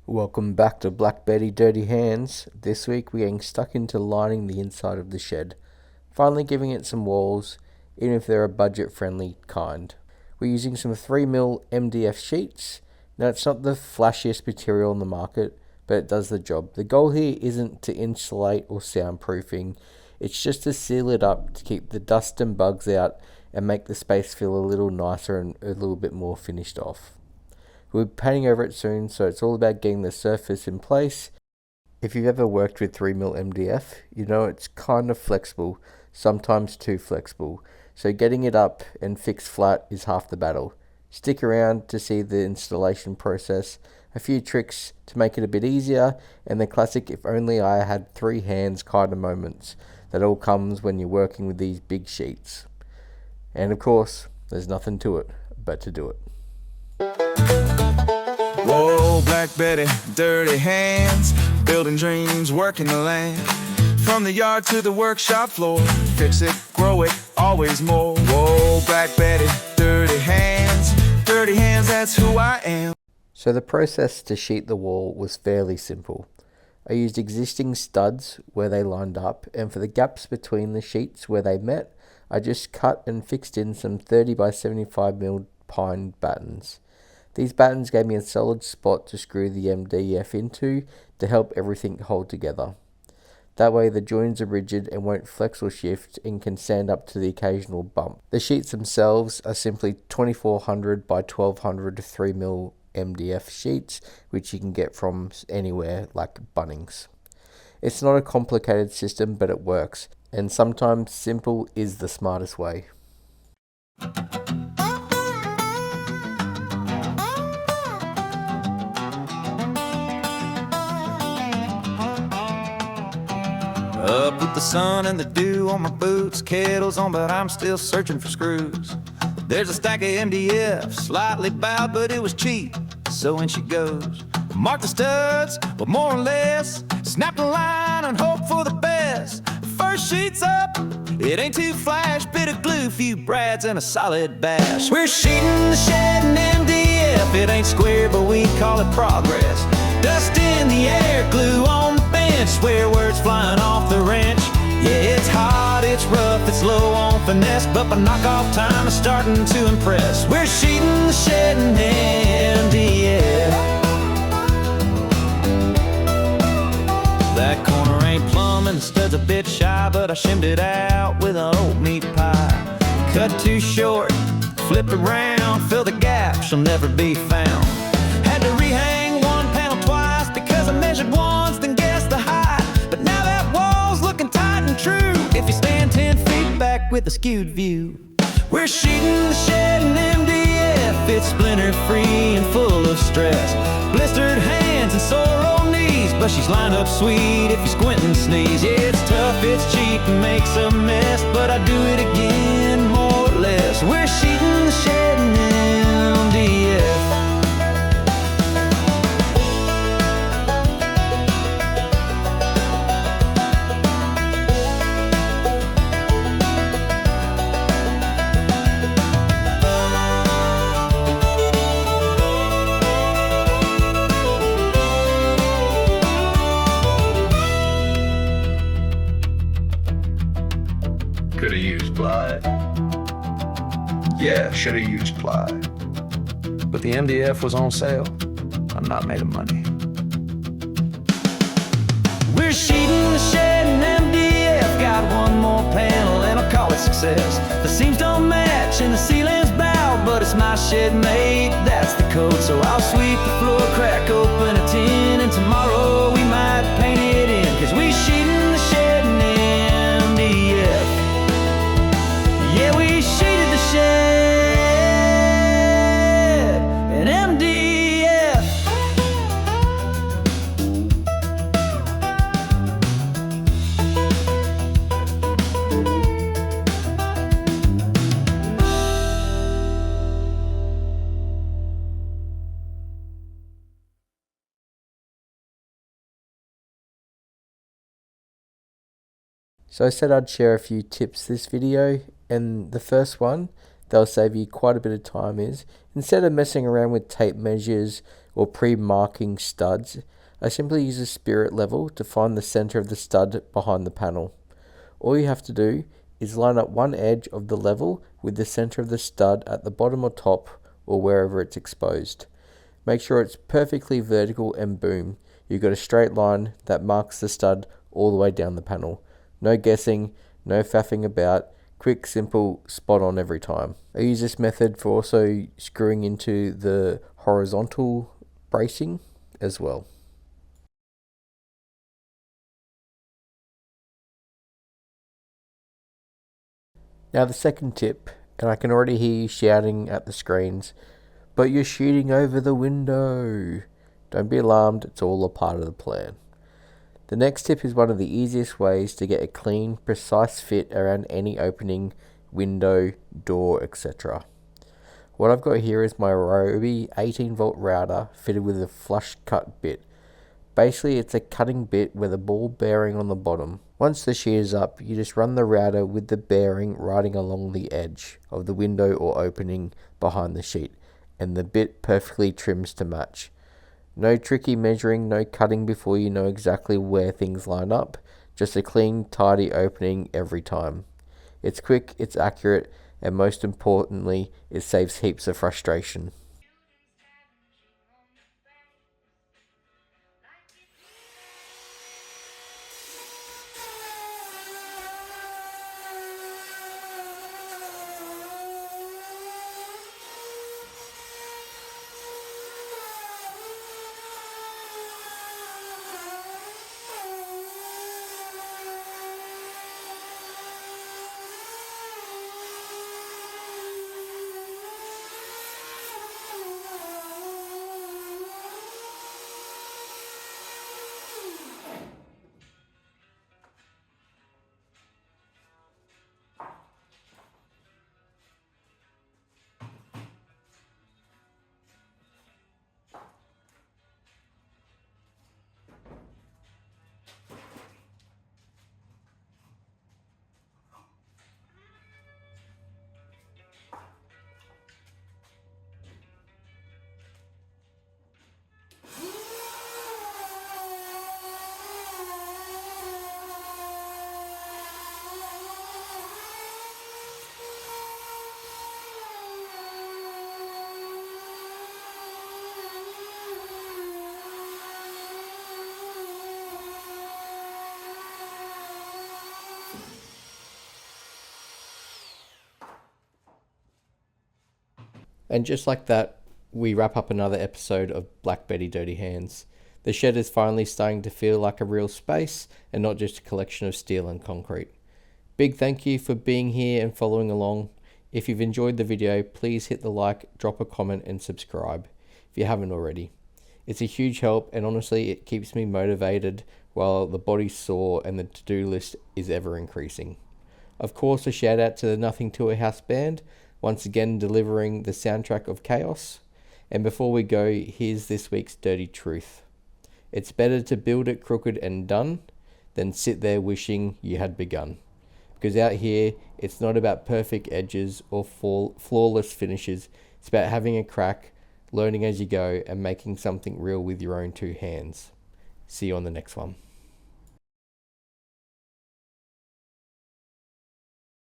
Welcome back to Black Betty Dirty Hands. This week we're getting stuck into lining the inside of the shed. Finally giving it some walls, even if they're a budget friendly kind. We're using some 3mm MDF sheets. Now it's not the flashiest material on the market, but it does the job. The goal here isn't to insulate or soundproofing, it's just to seal it up to keep the dust and bugs out and make the space feel a little nicer and a little bit more finished off. We'll be painting over it soon, so it's all about getting the surface in place. If you've ever worked with 3mm MDF, you know it's kind of flexible, sometimes too flexible. So getting it up and fixed flat is half the battle. Stick around to see the installation process, a few tricks to make it a bit easier, and the classic if only I had three hands kind of moments that all comes when you're working with these big sheets. And of course, there's nothing to it but to do it. Whoa, Black Betty, dirty hands, building dreams, working the land. From the yard to the workshop floor, fix it, grow it, always more. Whoa, Black Betty, dirty hands, that's who I am. So the process to sheet the wall was fairly simple. I used existing studs where they lined up, and for the gaps between the sheets where they met, I just cut and fixed in some 30x75mm pine battens. These battens gave me a solid spot to screw the MDF into to help everything hold together. That way the joints are rigid and won't flex or shift and can stand up to the occasional bump. The sheets themselves are simply 2400 by 1200 3mm MDF sheets, which you can get from anywhere like Bunnings. It's not a complicated system, but it works, and sometimes simple is the smartest way. Up with the sun and the dew on my boots, kettle's on but I'm still searching for screws. There's a stack of MDF, slightly bowed but it was cheap, so in she goes. Mark the studs, but more or less, snap the line and hope for the best. First sheet's up, it ain't too flash, bit of glue, few brads and a solid bash. We're sheeting the shed in MDF, it ain't square but we call it progress. Dust in the air, glue on the bench, swear words flying off the wrench. Yeah, it's hot, it's rough, it's low on finesse, but by knockoff time it's starting to impress. We're sheeting the shed in MDF. That corner ain't plumbing, the stud's a bit shy, but I shimmed it out with an old meat pie. Cut too short, flipped around, fill the gap, she'll never be found. Had to rehang one panel twice because I measured once, then guessed the height. But now that wall's looking tight and true if you stand 10 feet back with a skewed view. We're sheeting the shed in MDF, it's splinter free and full of stress. Blistered hands and sore old knees, but she's lined up sweet if you squint and sneeze. Yeah, it's tough, it's cheap and makes a mess, but I do it again more or less. We're sheeting the shed in MDF. Could've used ply. Yeah, should've used ply. But the MDF was on sale. I'm not made of money. We're sheeting the shed in MDF, got one more panel and I'll call it success. The seams don't match and the ceiling's bowed, but it's my shed made, that's the code. So I'll sweep the floor, crack open a tin, and tomorrow we might paint it in, cause we sheeting the shed in MDF. Yeah, we sheeted the shed in MDF. So I said I'd share a few tips this video, and the first one that'll save you quite a bit of time is, instead of messing around with tape measures or pre-marking studs, I simply use a spirit level to find the center of the stud behind the panel. All you have to do is line up one edge of the level with the center of the stud at the bottom or top or wherever it's exposed. Make sure it's perfectly vertical and boom, you've got a straight line that marks the stud all the way down the panel. No guessing, no faffing about, quick, simple, spot on every time. I use this method for also screwing into the horizontal bracing as well. Now the second tip, and I can already hear you shouting at the screens, but you're shooting over the window. Don't be alarmed, it's all a part of the plan. The next tip is one of the easiest ways to get a clean, precise fit around any opening, window, door, etc. What I've got here is my Ryobi 18-volt router fitted with a flush cut bit. Basically, it's a cutting bit with a ball bearing on the bottom. Once the sheet is up, you just run the router with the bearing riding along the edge of the window or opening behind the sheet, and the bit perfectly trims to match. No tricky measuring, no cutting before you know exactly where things line up, just a clean, tidy opening every time. It's quick, it's accurate, and most importantly, it saves heaps of frustration. And just like that, we wrap up another episode of Black Betty Dirty Hands. The shed is finally starting to feel like a real space and not just a collection of steel and concrete. Big thank you for being here and following along. If you've enjoyed the video, please hit the like, drop a comment and subscribe if you haven't already. It's a huge help, and honestly it keeps me motivated while the body's sore and the to-do list is ever increasing. Of course, a shout out to the Nothing to a House band, once again delivering the soundtrack of chaos. And before we go, here's this week's dirty truth. It's better to build it crooked and done than sit there wishing you had begun. Because out here, it's not about perfect edges or flawless finishes. It's about having a crack, learning as you go, and making something real with your own two hands. See you on the next one.